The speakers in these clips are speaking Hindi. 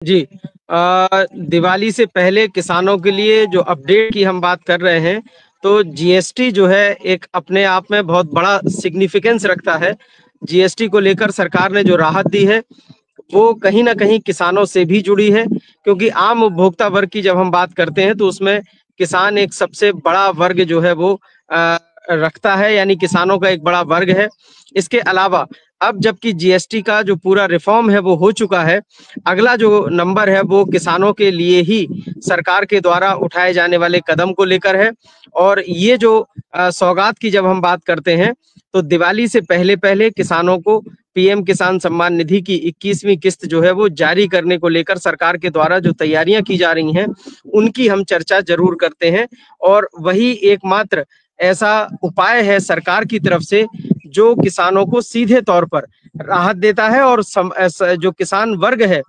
जी। दिवाली से पहले किसानों के लिए जो अपडेट की हम बात कर रहे हैं, तो जीएसटी जो है एक अपने आप में बहुत बड़ा सिग्निफिकेंस रखता है। जीएसटी को लेकर सरकार ने जो राहत दी है, वो कहीं न कहीं किसानों से भी जुड़ी है, क्योंकि आम उपभोक्ता वर्ग की जब हम बात करते हैं, तो उसमें किसान एक सबसे बड़ा वर्ग जो है वो रखता है, यानी किसानों का एक बड़ा वर्ग है। इसके अलावा अब जबकि जीएसटी का जो पूरा रिफॉर्म है वो हो चुका है, अगला जो नंबर है वो किसानों के लिए ही सरकार के द्वारा उठाए जाने वाले कदम को लेकर है। और ये जो सौगात की जब हम बात करते हैं, तो दिवाली से पहले-पहले किसानों को पीएम किसान सम्मान निधि की 21वीं किस्त जो है वो जारी करने को लेकर सरकार के द्वारा जो तैयारियां की जा रही हैं, उनकी हम चर्चा जरूर करते हैं। और वही एकमात्र ऐसा उपाय है सरकार की तरफ से जो किसानों को सीधे तौर पर राहत देता है। और जो किसान वर्ग है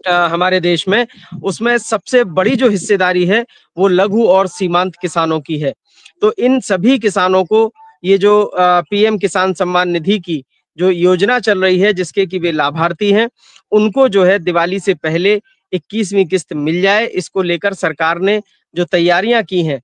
हमारे देश में, उसमें सबसे बड़ी जो हिस्सेदारी है वो लघु और सीमांत किसानों की है। तो इन सभी किसानों को ये जो पीएम किसान सम्मान निधि की जो योजना चल रही है, जिसके कि वे लाभार्थी हैं, उनको जो है दिवाली से पहले 21वीं किस्त मिल जाए, इसको लेकर सरकार ने जो तैयारियां की हैं,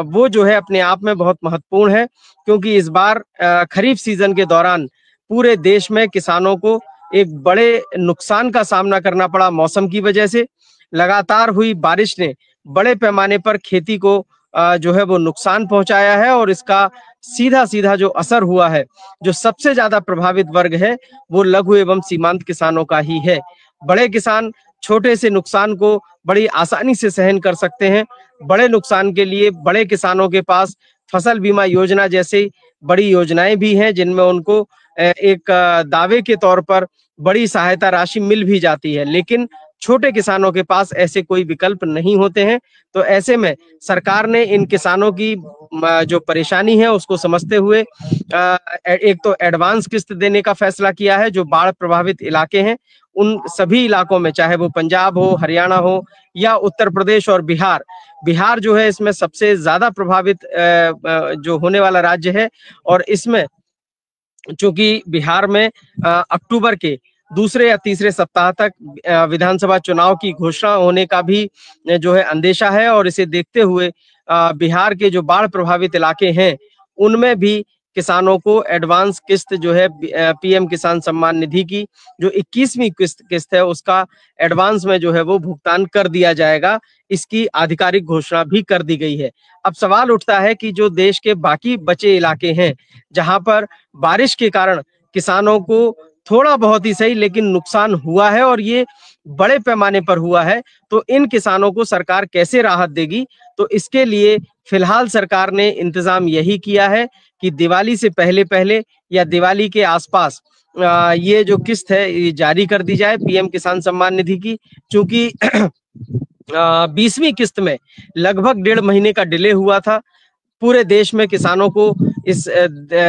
वो जो है अपने आप में बहुत महत्वपूर्ण है। क्योंकि इस बार खरीफ सीजन के दौरान पूरे देश में किसानों को एक बड़े नुकसान का सामना करना पड़ा मौसम की वजह से। लगातार हुई बारिश ने बड़े पैमाने पर खेती को जो है वो नुकसान पहुंचाया है। और इसका सीधा-सीधा जो असर हुआ है, जो सबसे ज्यादा प्रभावित वर्ग है, वो लघु एवं सीमांत किसानों का ही है। बड़े किसान छोटे से नुकसान को बड़ी आसानी से सहन कर सकते हैं। बड़े नुकसान के लिए बड़े किसानों के पास फसल बीमा योजना जैसी बड़ी योजनाएं भी हैं, जिनमें उनको एक दावे के तौर पर बड़ी सहायता राशि मिल भी जाती है। लेकिन छोटे किसानों के पास ऐसे कोई विकल्प नहीं होते हैं। तो ऐसे में सरकार ने इन किसानों की जो परेशानी है उसको समझते हुए एक तो एडवांस किस्त देने का फैसला किया है। जो बाढ़ प्रभावित इलाके हैं, उन सभी इलाकों में, चाहे वो पंजाब हो, हरियाणा हो या उत्तर प्रदेश और बिहार, बिहार जो है इसमें सबसे ज्यादा प्रभावित जो होने वाला राज्य है। और इसमें चूंकि बिहार में अक्टूबर के दूसरे या तीसरे सप्ताह तक विधानसभा चुनाव की घोषणा होने का भी जो है अंदेशा है। और इसे देखते हुए बिहार के जो बाढ़ प्रभावित इलाके हैं, उनमें भी किसानों को एडवांस किस्त जो है पीएम किसान सम्मान निधि की जो 21वीं किस्त है, उसका एडवांस में जो है वो भुगतान कर दिया जाएगा। इसकी आधिकारिक घोषणा भी कर दी गई है। अब सवाल उठता है कि जो देश के बाकी बचे इलाके हैं, जहां पर बारिश के कारण किसानों को थोड़ा बहुत ही सही लेकिन नुकसान हुआ है, और ये बड़े पैमाने पर हुआ है, तो इन किसानों को सरकार कैसे राहत देगी? तो इसके लिए फिलहाल सरकार ने इंतजाम यही किया है कि दिवाली से पहले-पहले या दिवाली के आसपास ये जो किस्त है ये जारी कर दी जाए पीएम किसान सम्मान निधि की। चूंकि 20वीं किस्त में लगभग 1.5 महीने का डिले हुआ था। पूरे देश में किसानों को इस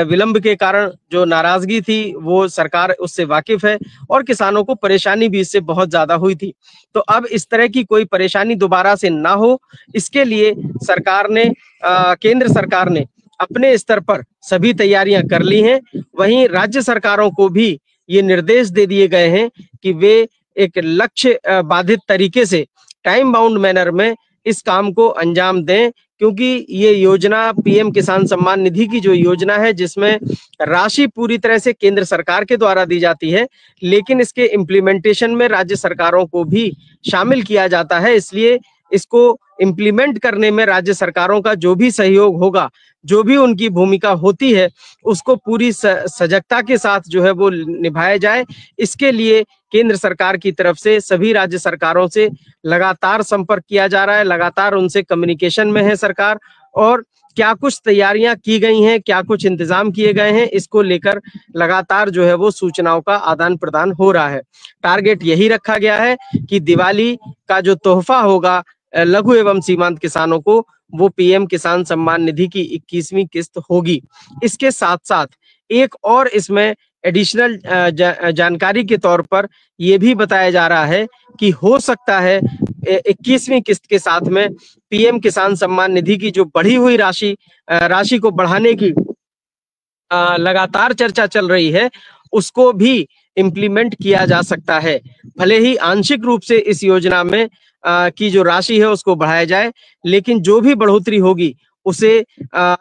विलंब के कारण जो नाराजगी थी, वो सरकार उससे वाकिफ है। और किसानों को परेशानी भी इससे बहुत ज्यादा हुई थी। तो अब इस तरह की कोई परेशानी दोबारा से ना हो, इसके लिए सरकार ने केंद्र सरकार ने अपने स्तर पर सभी तैयारियां कर ली हैं। वहीं राज्य सरकारों को भी ये निर्देश दे दिए गए हैं कि वे एक लक्ष्य बाधित तरीके से टाइम बाउंड मैनर में इस काम को अंजाम दें। क्योंकि ये योजना पीएम किसान सम्मान निधि की जो योजना है, जिसमें राशि पूरी तरह से केंद्र सरकार के द्वारा दी जाती है, लेकिन इसके इम्प्लीमेंटेशन में राज्य सरकारों को भी शामिल किया जाता है। इसलिए इसको इम्प्लीमेंट करने में राज्य सरकारों का जो भी सहयोग होगा, जो भी उनकी भूमिका होती है, उसको पूरी सजगता के साथ जो है वो निभाया जाए। इसके लिए केंद्र सरकार की तरफ से सभी राज्य सरकारों से लगातार संपर्क किया जा रहा है, लगातार उनसे कम्युनिकेशन में है सरकार। और क्या कुछ तैयारियां की गई हैं, क्या कुछ इंतजाम किए गए हैं, इसको लेकर लगातार जो है वो सूचनाओं का आदान प्रदान हो रहा है। टारगेट यही रखा गया है कि दिवाली का जो तोहफा होगा लघु एवं सीमांत किसानों को, वो पीएम किसान सम्मान निधि की 21वीं किस्त होगी। इसके साथ साथ एक और इसमें एडिशनल जानकारी के तौर पर यह भी बताया जा रहा है कि हो सकता है 21वीं किस्त के साथ में पीएम किसान सम्मान निधि की जो बढ़ी हुई राशि को बढ़ाने की लगातार चर्चा चल रही है, उसको भी इम्प्लीमेंट किया जा सकता है। भले ही आंशिक रूप से इस योजना में की जो राशि है उसको बढ़ाया जाए, लेकिन जो भी बढ़ोतरी होगी उसे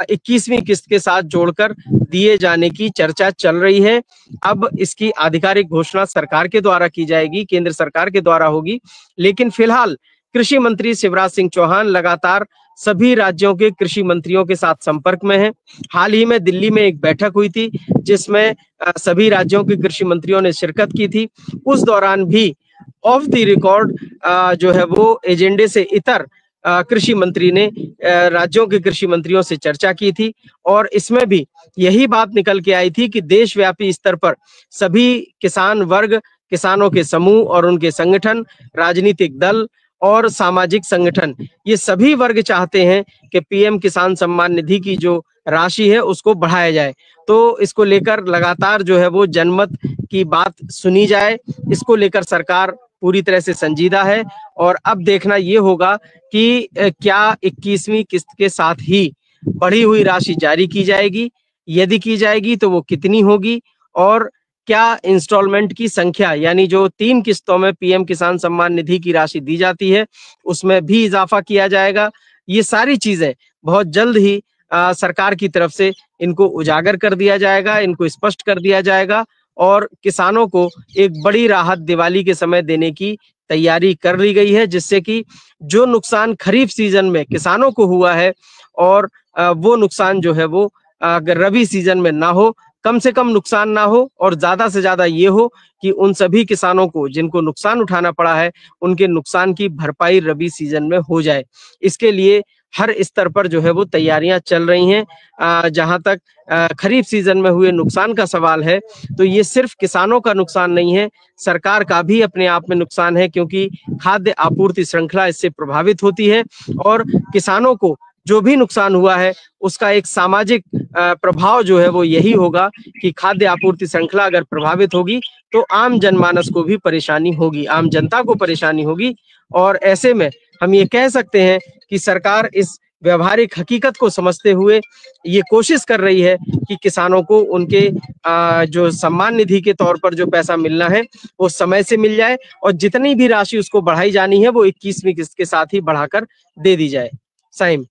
21वीं किस्त के साथ जोड़कर दिए जाने की चर्चा चल रही है। अब इसकी आधिकारिक घोषणा सरकार के द्वारा की जाएगी, केंद्र सरकार के द्वारा होगी, लेकिन फिलहाल कृषि मंत्री शिवराज सिंह चौहान लगातार सभी राज्यों के कृषि मंत्रियों के साथ संपर्क में हैं। हाल ही में दिल्ली में एक बैठक हुई थी जिसमें सभी राज्यों के कृषि मंत्रियों ने शिरकत की थी। उस दौरान भी ऑफ द रिकॉर्ड जो है वो एजेंडे से इतर कृषि मंत्री ने राज्यों के कृषि मंत्रियों से चर्चा की थी और इसमें भी यही बात निकल के आई थी कि देशव्यापी स्तर पर सभी किसान वर्ग, किसानों के समूह और उनके संगठन, राजनीतिक दल और सामाजिक संगठन, ये सभी वर्ग चाहते हैं कि पीएम किसान सम्मान निधि की जो राशि है उसको बढ़ाया जाए। तो इसको लेकर लगातार जो है वो जनमत की बात सुनी जाए, इसको लेकर सरकार पूरी तरह से संजीदा है और अब देखना ये होगा कि क्या 21वीं किस्त के साथ ही बढ़ी हुई राशि जारी की जाएगी, यदि की जाएगी तो वो कितनी होगी और क्या इंस्टॉलमेंट की संख्या, यानी जो 3 किस्तों में पीएम किसान सम्मान निधि की राशि दी जाती है उसमें भी इजाफा किया जाएगा। ये सारी चीजें बहुत जल्द ही सरकार की तरफ से इनको उजागर कर दिया जाएगा, इनको स्पष्ट कर दिया जाएगा और किसानों को एक बड़ी राहत दिवाली के समय देने की तैयारी कर ली गई है, जिससे कि जो नुकसान खरीफ सीजन में किसानों को हुआ है और वो नुकसान जो है वो अगर रबी सीजन में ना हो, कम से कम नुकसान ना हो और ज्यादा से ज्यादा ये हो कि उन सभी किसानों को जिनको नुकसान उठाना पड़ा है उनके नुकसान की भरपाई रबी सीजन में हो जाए। इसके लिए हर स्तर पर जो है वो तैयारियां चल रही हैं। जहां तक खरीफ सीजन में हुए नुकसान का सवाल है तो ये सिर्फ किसानों का नुकसान नहीं है, सरकार का भी अपने आप में नुकसान है, क्योंकि खाद्य आपूर्ति श्रृंखला इससे प्रभावित होती है और किसानों को जो भी नुकसान हुआ है उसका एक सामाजिक प्रभाव जो है वो यही होगा कि खाद्य आपूर्ति श्रृंखला अगर प्रभावित होगी तो आम जनमानस को भी परेशानी होगी, आम जनता को परेशानी होगी। और ऐसे में हम ये कह सकते हैं कि सरकार इस व्यवहारिक हकीकत को समझते हुए ये कोशिश कर रही है कि किसानों को उनके जो सम्मान निधि के तौर पर जो पैसा मिलना है वो समय से मिल जाए और जितनी भी राशि उसको बढ़ाई जानी है वो 21वीं किस्त के साथ ही बढ़ाकर दे दी जाए। साइम।